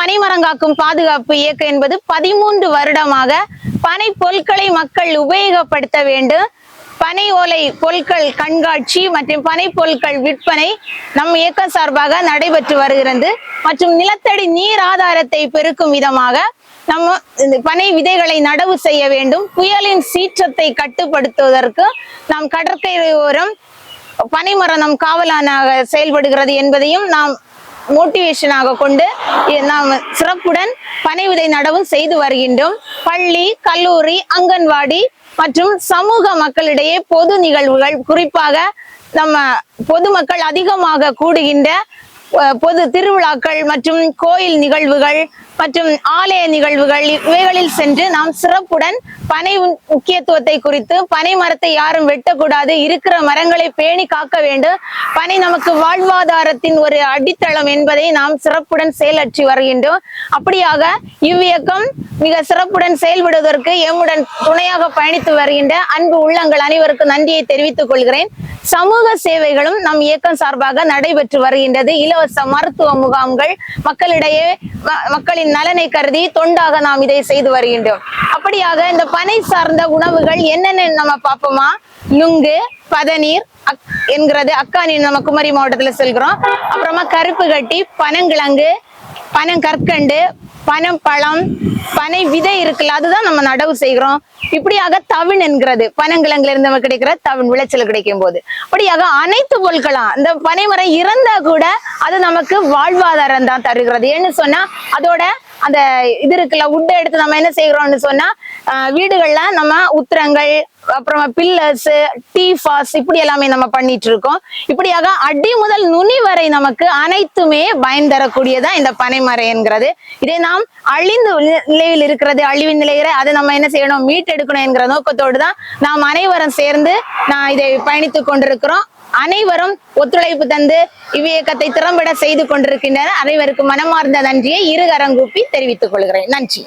பனைமரங்காக்கும் பாதுகாப்பு இயக்கம் என்பது 13 வருடமாக பனை பொருட்களை மக்கள் உபயோகப்படுத்த வேண்டும். பனை ஓலை பொருட்கள் கண்காட்சி மற்றும் பனை பொருட்கள் விற்பனை நம் இயக்கம் சார்பாக நடைபெற்று வருகிறது. மற்றும் நிலத்தடி நீர் ஆதாரத்தை பெருக்கும் விதமாக நம்ம பனை விதைகளை நடவு செய்ய வேண்டும். புயலின் சீற்றத்தை கட்டுப்படுத்துவதற்கு நாம் கடற்கரை ஓரம் பனைமரம் நம் காவலானாக செயல்படுகிறது என்பதையும் நாம் மோட்டிவேஷனாக கொண்டு நாம் சிறப்புடன் பனை விதை நடவும் செய்து வருகின்றோம். பள்ளி, கல்லூரி, அங்கன்வாடி மற்றும் சமூக மக்களிடையே பொது நிகழ்வுகள், குறிப்பாக நம்ம பொதுமக்கள் அதிகமாக கூடுகின்ற பொது திருவிழாக்கள் மற்றும் கோயில் நிகழ்வுகள் மற்றும் ஆலய நிகழ்வுகள் இவைகளில் சென்று நாம் சிறப்புடன் பனை முக்கியத்துவத்தை குறித்து, பனை மரத்தை யாரும் வெட்டக்கூடாது, இருக்கிற மரங்களை பேணி காக்க வேண்டும், பனை நமக்கு வாழ்வாதாரத்தின் ஒரு அடித்தளம் என்பதை நாம் சிறப்புடன் செயலாற்றி வருகின்றோம். அப்படியாக இவ்வியக்கம் மிக சிறப்புடன் செயல்படுவதற்கு எம்முடன் துணையாக பயணித்து வருகின்ற அன்பு உள்ளங்கள் அனைவருக்கும் நன்றியை தெரிவித்துக் கொள்கிறேன். சமூக சேவைகளும் நம் இயக்கம் சார்பாக நடைபெற்று வருகின்றது. இலவச மருத்துவ முகாம்கள் மக்களிடையே மக்களின் நலனை கருதி தொண்டாக நாம் இதை செய்து வருகின்றோம். அப்படியாக இந்த பனை சார்ந்த உணவுகள் என்னென்ன நம்ம பார்ப்போமா? நுங்கு, பதநீர் என்கிறது அக்கானி, நம்ம குமரி மாவட்டத்துல செல்கிறோம். அப்புறமா கருப்பு கட்டி, பனங்கிழங்கு, பனங்கற்கண்டு, பனம்பழம், பனை விதை இருக்குல்ல, அதுதான் நம்ம நடவு செய்கிறோம். இப்படியாக தவின் என்கிறது பனங்கிழங்குல இருந்து நமக்கு கிடைக்கிற தவின் விளைச்சல் கிடைக்கும் போது. அப்படியாக அனைத்து பொருட்களும் இந்த பனைமரம் இறந்தா கூட அது நமக்கு வாழ்வாதாரம் தான் தருகிறது. ஏன்னு சொன்னா அதோட அந்த இது இருக்குல்ல, உட்டை எடுத்து நம்ம என்ன செய்யறோம்னு சொன்னா வீடுகள்ல நம்ம உத்திரங்கள், அப்புறமா பில்லர்ஸ், டீஃபாஸ் இப்படி எல்லாமே நம்ம பண்ணிட்டு இருக்கோம். இப்படியாக அடி முதல் நுனி வரை நமக்கு அனைத்துமே பயன் தரக்கூடியதான் இந்த பனைமரம் என்கிறது. இதை நாம் அழிந்து நிலையில் இருக்கிறது, அழிவின் நிலையில அதை நம்ம என்ன செய்யணும், மீட்டெடுக்கணும் என்கிற நோக்கத்தோடு தான் நாம் அனைவரும் சேர்ந்து இதை பயணித்துக் கொண்டிருக்கிறோம். அனைவரும் ஒத்துழைப்பு தந்து இவ்வியக்கத்தை திறம்பட செய்து கொண்டிருக்கின்றனர். அனைவருக்கும் மனமார்ந்த நன்றியை இருகரங்கூப்பி தெரிவித்துக் கொள்கிறேன். நன்றி.